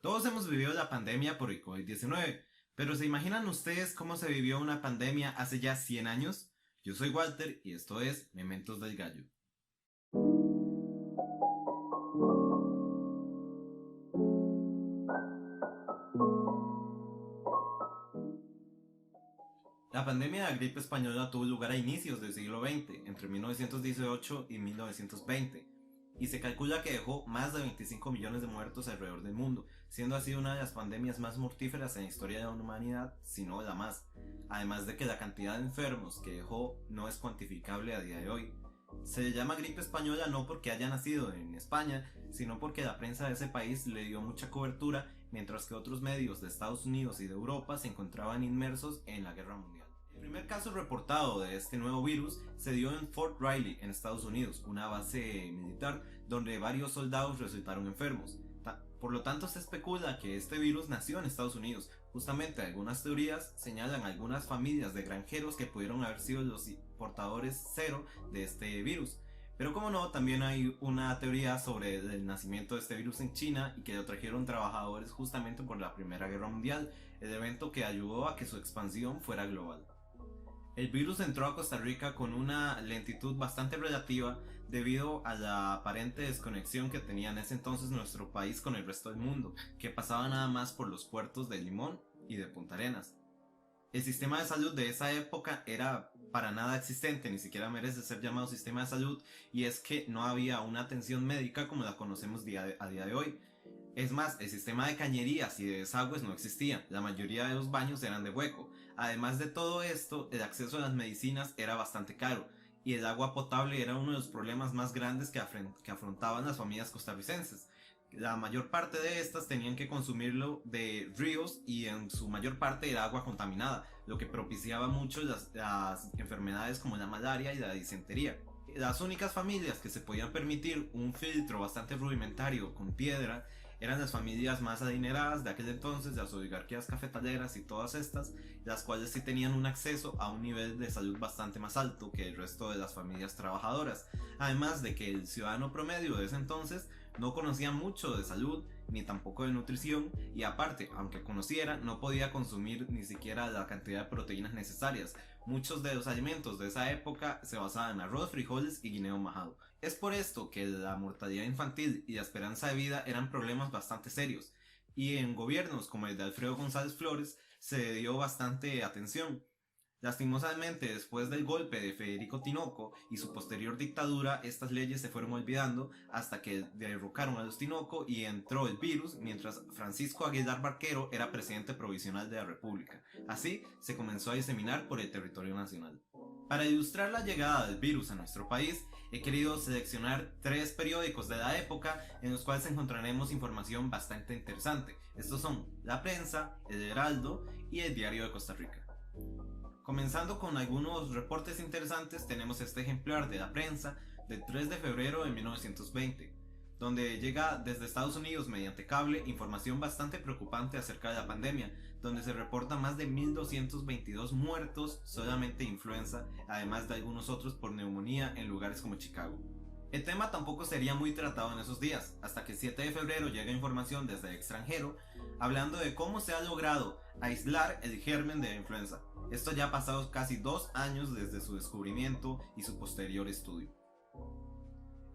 Todos hemos vivido la pandemia por el COVID-19, pero ¿se imaginan ustedes cómo se vivió una pandemia hace ya 100 años? Yo soy Walter y esto es Mementos del Gallo. La pandemia de la gripe española tuvo lugar a inicios del siglo XX, entre 1918 y 1920, y se calcula que dejó más de 25 millones de muertos alrededor del mundo, siendo así una de las pandemias más mortíferas en la historia de la humanidad, si no la más. Además de que la cantidad de enfermos que dejó no es cuantificable a día de hoy. Se le llama gripe española no porque haya nacido en España, sino porque la prensa de ese país le dio mucha cobertura, mientras que otros medios de Estados Unidos y de Europa se encontraban inmersos en la guerra mundial. El primer caso reportado de este nuevo virus se dio en Fort Riley, en Estados Unidos, una base militar donde varios soldados resultaron enfermos. Por lo tanto, se especula que este virus nació en Estados Unidos. Justamente algunas teorías señalan algunas familias de granjeros que pudieron haber sido los portadores cero de este virus. Pero como no, también hay una teoría sobre el nacimiento de este virus en China y que lo trajeron trabajadores justamente por la Primera Guerra Mundial, el evento que ayudó a que su expansión fuera global. El virus entró a Costa Rica con una lentitud bastante relativa debido a la aparente desconexión que tenía en ese entonces nuestro país con el resto del mundo, que pasaba nada más por los puertos de Limón y de Punta Arenas. El sistema de salud de esa época era para nada existente, ni siquiera merece ser llamado sistema de salud, y es que no había una atención médica como la conocemos a día de hoy. Es más, el sistema de cañerías y de desagües no existía, la mayoría de los baños eran de hueco. Además de todo esto, el acceso a las medicinas era bastante caro, y el agua potable era uno de los problemas más grandes que afrontaban las familias costarricenses. La mayor parte de estas tenían que consumirlo de ríos y en su mayor parte era agua contaminada, lo que propiciaba mucho las enfermedades como la malaria y la disentería. Las únicas familias que se podían permitir un filtro bastante rudimentario con piedra eran las familias más adineradas de aquel entonces, las oligarquías cafetaleras y todas estas, las cuales sí tenían un acceso a un nivel de salud bastante más alto que el resto de las familias trabajadoras. Además de que el ciudadano promedio de ese entonces no conocía mucho de salud ni tampoco de nutrición, y aparte, aunque conociera, no podía consumir ni siquiera la cantidad de proteínas necesarias. Muchos de los alimentos de esa época se basaban en arroz, frijoles y guineo majado. Es por esto que la mortalidad infantil y la esperanza de vida eran problemas bastante serios, y en gobiernos como el de Alfredo González Flores se dio bastante atención. Lastimosamente, después del golpe de Federico Tinoco y su posterior dictadura, estas leyes se fueron olvidando hasta que derrocaron a los Tinoco y entró el virus mientras Francisco Aguilar Barquero era presidente provisional de la República. Así se comenzó a diseminar por el territorio nacional. Para ilustrar la llegada del virus a nuestro país, he querido seleccionar 3 periódicos de la época en los cuales encontraremos información bastante interesante. Estos son La Prensa, El Heraldo y El Diario de Costa Rica. Comenzando con algunos reportes interesantes, tenemos este ejemplar de La Prensa del 3 de febrero de 1920, donde llega desde Estados Unidos mediante cable información bastante preocupante acerca de la pandemia, donde se reporta más de 1222 muertos solamente de influenza, además de algunos otros por neumonía en lugares como Chicago. El tema tampoco sería muy tratado en esos días, hasta que el 7 de febrero llega información desde el extranjero hablando de cómo se ha logrado aislar el germen de la influenza. Esto ya ha pasado casi 2 años desde su descubrimiento y su posterior estudio.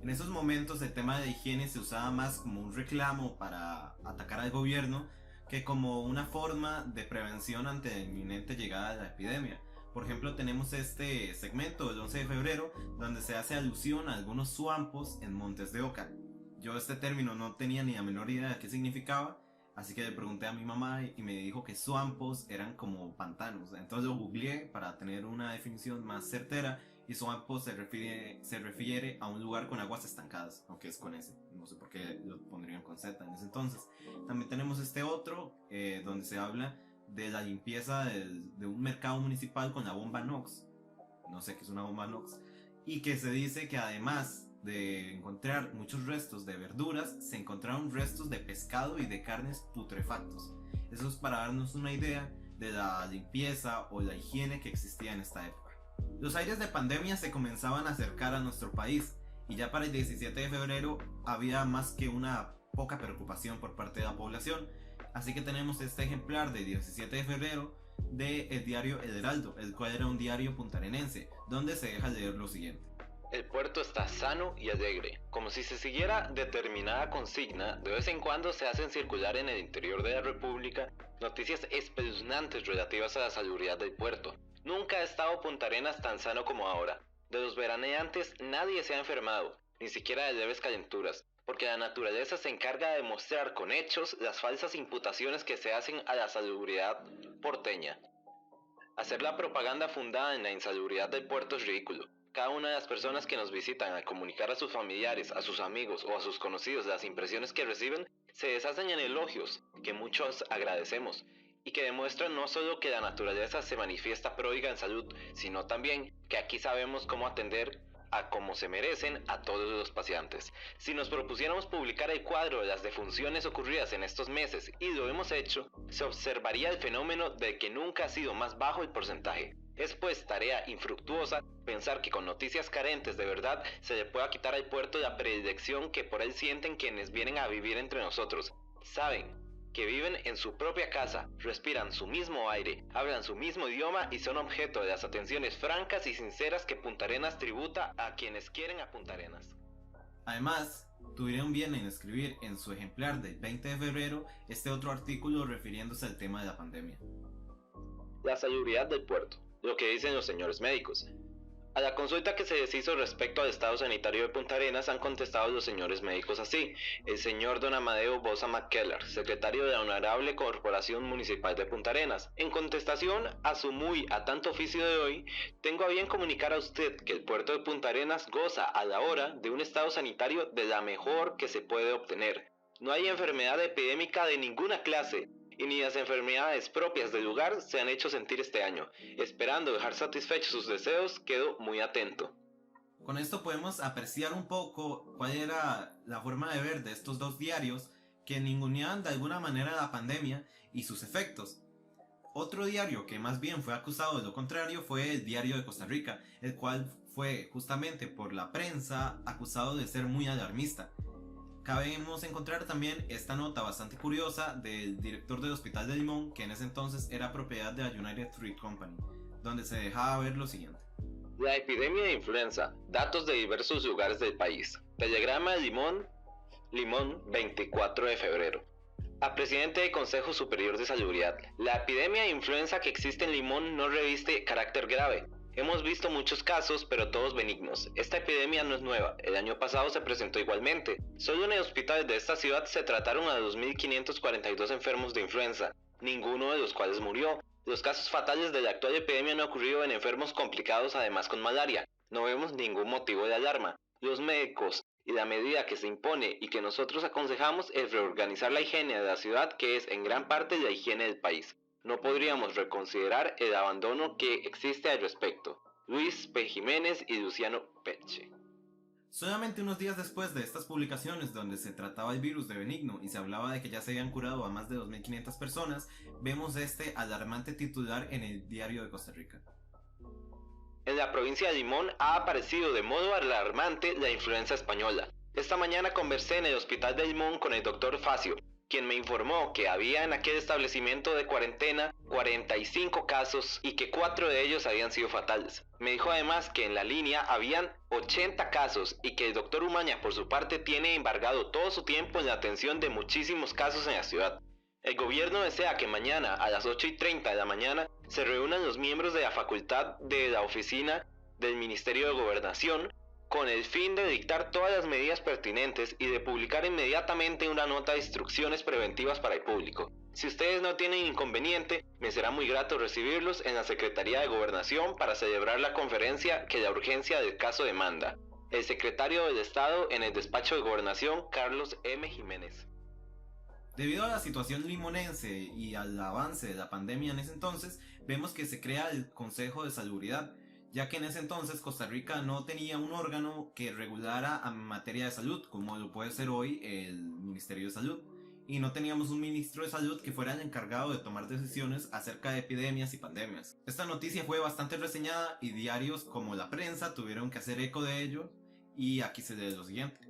En esos momentos el tema de la higiene se usaba más como un reclamo para atacar al gobierno que como una forma de prevención ante la inminente llegada de la epidemia. Por ejemplo, tenemos este segmento del 11 de febrero donde se hace alusión a algunos suampos en Montes de Oca. Yo este término no tenía ni la menor idea de qué significaba, así que le pregunté a mi mamá y me dijo que suampos eran como pantanos. Entonces lo googleé para tener una definición más certera, y suampos se refiere a un lugar con aguas estancadas, aunque es con S. No sé por qué lo pondrían con Z en ese entonces. También tenemos este otro donde se habla de la limpieza de un mercado municipal con la bomba NOx. No sé qué es una bomba NOx. Y que se dice que además de encontrar muchos restos de verduras, se encontraron restos de pescado y de carnes putrefactos. Eso es para darnos una idea de la limpieza o la higiene que existía en esta época. Los aires de pandemia se comenzaban a acercar a nuestro país, y ya para el 17 de febrero había más que una poca preocupación por parte de la población. Así que tenemos este ejemplar de 17 de febrero del diario El Heraldo, el cual era un diario puntarenense, donde se deja leer lo siguiente. El puerto está sano y alegre. Como si se siguiera determinada consigna, de vez en cuando se hacen circular en el interior de la República noticias espeluznantes relativas a la salubridad del puerto. Nunca ha estado Punta Arenas tan sano como ahora. De los veraneantes nadie se ha enfermado, ni siquiera de leves calenturas, porque la naturaleza se encarga de demostrar con hechos las falsas imputaciones que se hacen a la salubridad porteña. Hacer la propaganda fundada en la insalubridad del puerto es ridículo. Cada una de las personas que nos visitan al comunicar a sus familiares, a sus amigos o a sus conocidos las impresiones que reciben, se deshacen en elogios, que muchos agradecemos, y que demuestran no solo que la naturaleza se manifiesta pródiga en salud, sino también que aquí sabemos cómo atender a como se merecen a todos los pacientes. Si nos propusiéramos publicar el cuadro de las defunciones ocurridas en estos meses, y lo hemos hecho, se observaría el fenómeno de que nunca ha sido más bajo el porcentaje. Es pues tarea infructuosa pensar que con noticias carentes de verdad se le pueda quitar al puerto la predilección que por él sienten quienes vienen a vivir entre nosotros. Saben que viven en su propia casa, respiran su mismo aire, hablan su mismo idioma y son objeto de las atenciones francas y sinceras que Punta Arenas tributa a quienes quieren a Punta Arenas. Además, tuvieron bien en escribir en su ejemplar del 20 de febrero este otro artículo refiriéndose al tema de la pandemia. La salubridad del puerto, lo que dicen los señores médicos. A la consulta que se les hizo respecto al estado sanitario de Punta Arenas han contestado los señores médicos así. El señor don Amadeo Bosa McKellar, secretario de la Honorable Corporación Municipal de Punta Arenas. En contestación a su muy a tanto oficio de hoy, tengo a bien comunicar a usted que el puerto de Punta Arenas goza a la hora de un estado sanitario de la mejor que se puede obtener. No hay enfermedad epidémica de ninguna clase, y ni las enfermedades propias del lugar se han hecho sentir este año. Esperando dejar satisfechos sus deseos, quedo muy atento. Con esto podemos apreciar un poco cuál era la forma de ver de estos dos diarios que ninguneaban de alguna manera la pandemia y sus efectos. Otro diario que más bien fue acusado de lo contrario fue el Diario de Costa Rica, el cual fue justamente por la prensa acusado de ser muy alarmista. Cabemos encontrar también esta nota bastante curiosa del director del Hospital de Limón, que en ese entonces era propiedad de la United Fruit Company, donde se dejaba ver lo siguiente. La epidemia de influenza, datos de diversos lugares del país. Telegrama de Limón, 24 de febrero. A presidente del Consejo Superior de Salubridad, la epidemia de influenza que existe en Limón no reviste carácter grave. Hemos visto muchos casos, pero todos benignos. Esta epidemia no es nueva, el año pasado se presentó igualmente. Solo en el hospital de esta ciudad se trataron a 2.542 enfermos de influenza, ninguno de los cuales murió. Los casos fatales de la actual epidemia han ocurrido en enfermos complicados, además con malaria. No vemos ningún motivo de alarma. Los médicos y la medida que se impone y que nosotros aconsejamos es reorganizar la higiene de la ciudad, que es en gran parte la higiene del país. No podríamos reconsiderar el abandono que existe al respecto. Luis P. Jiménez y Luciano Peche. Solamente unos días después de estas publicaciones donde se trataba el virus de benigno y se hablaba de que ya se habían curado a más de 2.500 personas, vemos este alarmante titular en el Diario de Costa Rica. En la provincia de Limón ha aparecido de modo alarmante la influenza española. Esta mañana conversé en el hospital de Limón con el doctor Facio, quien me informó que había en aquel establecimiento de cuarentena 45 casos y que 4 de ellos habían sido fatales. Me dijo además que en la línea habían 80 casos y que el doctor Umaña por su parte tiene embargado todo su tiempo en la atención de muchísimos casos en la ciudad. El gobierno desea que mañana a las 8:30 de la mañana se reúnan los miembros de la facultad de la oficina del Ministerio de Gobernación con el fin de dictar todas las medidas pertinentes y de publicar inmediatamente una nota de instrucciones preventivas para el público. Si ustedes no tienen inconveniente, me será muy grato recibirlos en la Secretaría de Gobernación para celebrar la conferencia que la urgencia del caso demanda. El secretario del Estado en el despacho de Gobernación, Carlos M. Jiménez. Debido a la situación limonense y al avance de la pandemia en ese entonces, vemos que se crea el Consejo de Salubridad, ya que en ese entonces Costa Rica no tenía un órgano que regulara a materia de salud, como lo puede ser hoy el Ministerio de Salud, y no teníamos un ministro de salud que fuera el encargado de tomar decisiones acerca de epidemias y pandemias. Esta noticia fue bastante reseñada y diarios como La Prensa tuvieron que hacer eco de ello, y aquí se lee lo siguiente.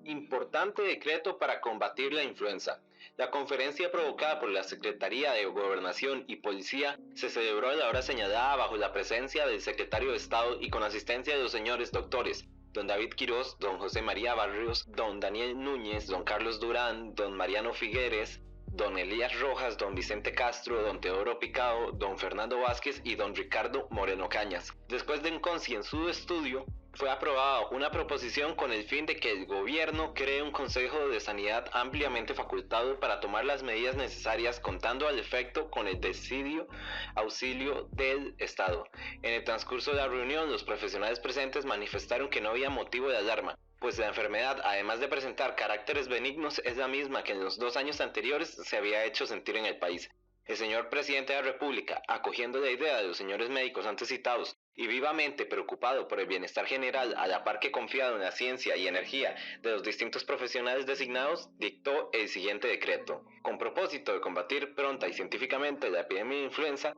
Importante decreto para combatir la influenza. La conferencia provocada por la Secretaría de Gobernación y Policía se celebró a la hora señalada bajo la presencia del secretario de Estado y con asistencia de los señores doctores don David Quirós, don José María Barrios, don Daniel Núñez, don Carlos Durán, don Mariano Figueres, don Elías Rojas, don Vicente Castro, don Teodoro Picado, don Fernando Vázquez y don Ricardo Moreno Cañas. Después de un concienzudo estudio, fue aprobada una proposición con el fin de que el gobierno cree un Consejo de Sanidad ampliamente facultado para tomar las medidas necesarias contando al efecto con el decidio auxilio del Estado. En el transcurso de la reunión, los profesionales presentes manifestaron que no había motivo de alarma, pues la enfermedad, además de presentar caracteres benignos, es la misma que en los 2 años anteriores se había hecho sentir en el país. El señor presidente de la República, acogiendo la idea de los señores médicos antes citados y vivamente preocupado por el bienestar general a la par que confiado en la ciencia y energía de los distintos profesionales designados, dictó el siguiente decreto. Con propósito de combatir pronta y científicamente la epidemia de influenza,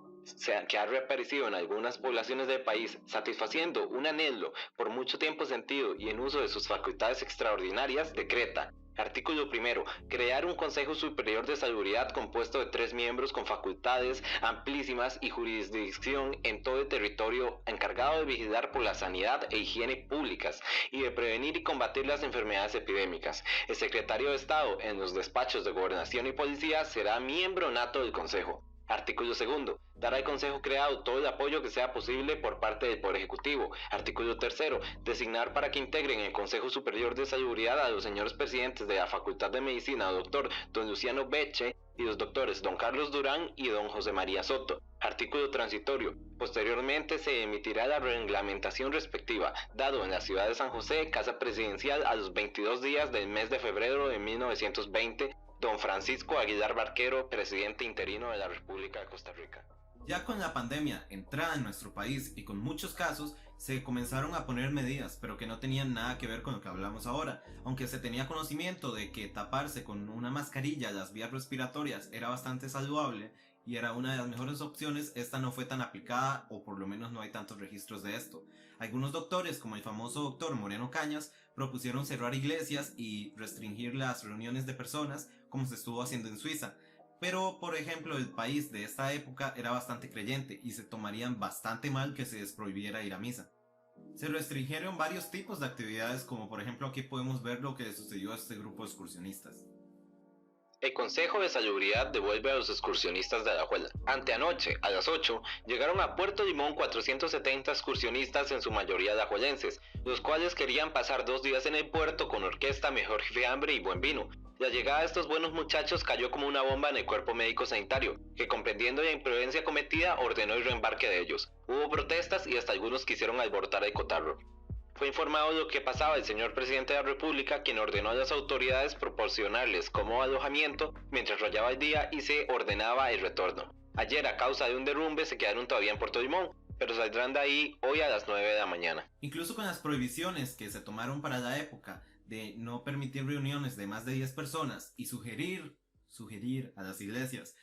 que ha reaparecido en algunas poblaciones del país, satisfaciendo un anhelo por mucho tiempo sentido y en uso de sus facultades extraordinarias, decreta. Artículo 1. Crear un Consejo Superior de Salubridad compuesto de 3 miembros con facultades amplísimas y jurisdicción en todo el territorio, encargado de vigilar por la sanidad e higiene públicas y de prevenir y combatir las enfermedades epidémicas. El secretario de Estado en los despachos de Gobernación y Policía será miembro nato del Consejo. Artículo 2. Dar al Consejo creado todo el apoyo que sea posible por parte del Poder Ejecutivo. Artículo 3. Designar para que integren el Consejo Superior de Salubridad a los señores presidentes de la Facultad de Medicina, doctor don Luciano Beche, y los doctores don Carlos Durán y don José María Soto. Artículo transitorio. Posteriormente se emitirá la reglamentación respectiva, dado en la ciudad de San José, Casa Presidencial, a los 22 días del mes de febrero de 1920, don Francisco Aguilar Barquero, presidente interino de la República de Costa Rica. Ya con la pandemia entrada en nuestro país y con muchos casos, se comenzaron a poner medidas, pero que no tenían nada que ver con lo que hablamos ahora. Aunque se tenía conocimiento de que taparse con una mascarilla las vías respiratorias era bastante saludable y era una de las mejores opciones, esta no fue tan aplicada, o por lo menos no hay tantos registros de esto. Algunos doctores, como el famoso doctor Moreno Cañas, propusieron cerrar iglesias y restringir las reuniones de personas, como se estuvo haciendo en Suiza. Pero, por ejemplo, el país de esta época era bastante creyente y se tomarían bastante mal que se les prohibiera ir a misa. Se restringieron varios tipos de actividades, como por ejemplo aquí podemos ver lo que le sucedió a este grupo de excursionistas. El Consejo de Salubridad devuelve a los excursionistas de Alajuela. Anteanoche, a las 8, llegaron a Puerto Limón 470 excursionistas, en su mayoría alajuelenses, los cuales querían pasar 2 días en el puerto con orquesta, mejor fiambre y buen vino. La llegada de estos buenos muchachos cayó como una bomba en el cuerpo médico sanitario, que comprendiendo la imprudencia cometida ordenó el reembarque de ellos. Hubo protestas y hasta algunos quisieron alborotar el cotarro. Fue informado de lo que pasaba el señor presidente de la República, quien ordenó a las autoridades proporcionarles como alojamiento mientras rayaba el día y se ordenaba el retorno. Ayer, a causa de un derrumbe, se quedaron todavía en Puerto Limón, pero saldrán de ahí hoy a las 9 de la mañana. Incluso con las prohibiciones que se tomaron para la época de no permitir reuniones de más de 10 personas y sugerir a las iglesias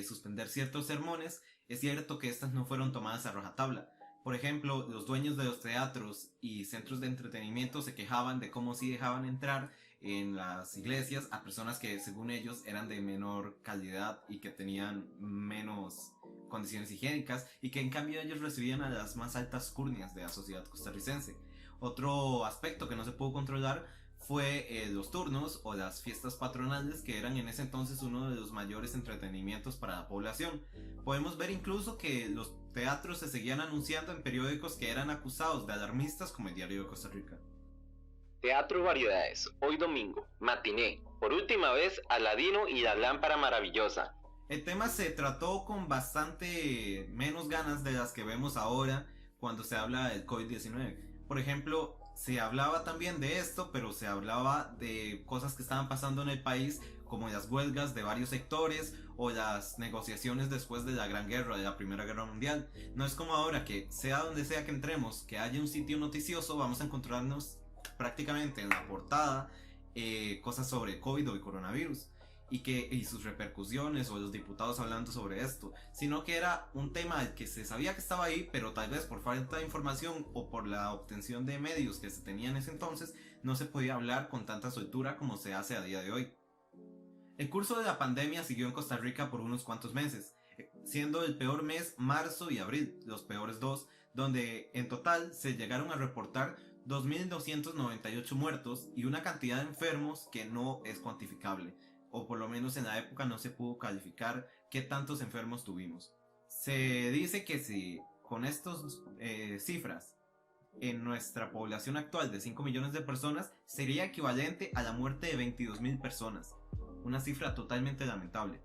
suspender ciertos sermones, es cierto que estas no fueron tomadas a rajatabla. Por ejemplo, los dueños de los teatros y centros de entretenimiento se quejaban de cómo sí dejaban entrar en las iglesias a personas que según ellos eran de menor calidad y que tenían menos condiciones higiénicas, y que en cambio ellos recibían a las más altas curnias de la sociedad costarricense. Otro aspecto que no se pudo controlar fue los turnos o las fiestas patronales, que eran en ese entonces uno de los mayores entretenimientos para la población. Podemos ver incluso que los teatros se seguían anunciando en periódicos que eran acusados de alarmistas, como el Diario de Costa Rica. Teatro Variedades, hoy domingo, matiné, por última vez Aladino y la lámpara maravillosa. El tema se trató con bastante menos ganas de las que vemos ahora cuando se habla del COVID-19. Por ejemplo, se hablaba también de esto, pero se hablaba de cosas que estaban pasando en el país, como las huelgas de varios sectores o las negociaciones después de la Gran Guerra, de la Primera Guerra Mundial. No es como ahora que, sea donde sea que entremos, que haya un sitio noticioso, vamos a encontrarnos prácticamente en la portada cosas sobre COVID o el coronavirus. y sus repercusiones o los diputados hablando sobre esto, sino que era un tema del que se sabía que estaba ahí, pero tal vez por falta de información o por la obtención de medios que se tenía en ese entonces, no se podía hablar con tanta soltura como se hace a día de hoy. El curso de la pandemia siguió en Costa Rica por unos cuantos meses, siendo el peor mes marzo y abril, los peores dos, donde en total se llegaron a reportar 2.298 muertos y una cantidad de enfermos que no es cuantificable, o por lo menos en la época no se pudo calificar qué tantos enfermos tuvimos. Se dice que si con estas cifras en nuestra población actual de 5 millones de personas sería equivalente a la muerte de 22.000 personas, una cifra totalmente lamentable.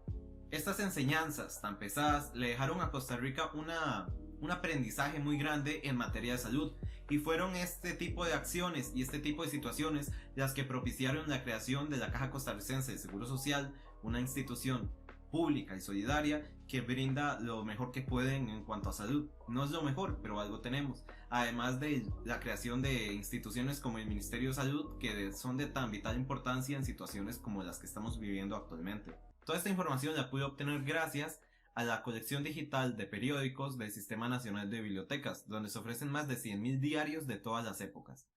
Estas enseñanzas tan pesadas le dejaron a Costa Rica un aprendizaje muy grande en materia de salud, y fueron este tipo de acciones y este tipo de situaciones las que propiciaron la creación de la Caja Costarricense de Seguro Social, una institución pública y solidaria que brinda lo mejor que pueden en cuanto a salud. No es lo mejor, pero algo tenemos. Además de la creación de instituciones como el Ministerio de Salud, que son de tan vital importancia en situaciones como las que estamos viviendo actualmente. Toda esta información la pude obtener gracias a la colección digital de periódicos del Sistema Nacional de Bibliotecas, donde se ofrecen más de 100.000 diarios de todas las épocas.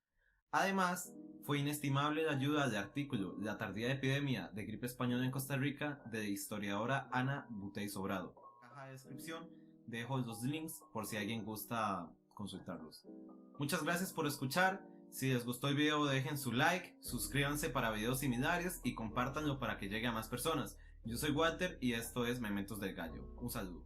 Además, fue inestimable la ayuda del artículo La tardía epidemia de gripe española en Costa Rica de la historiadora Ana Butey Sobrado. En la caja de descripción dejo los links por si alguien gusta consultarlos. Muchas gracias por escuchar. Si les gustó el video dejen su like, suscríbanse para videos similares y compártanlo para que llegue a más personas. Yo soy Walter y esto es Mementos del Gallo. Un saludo.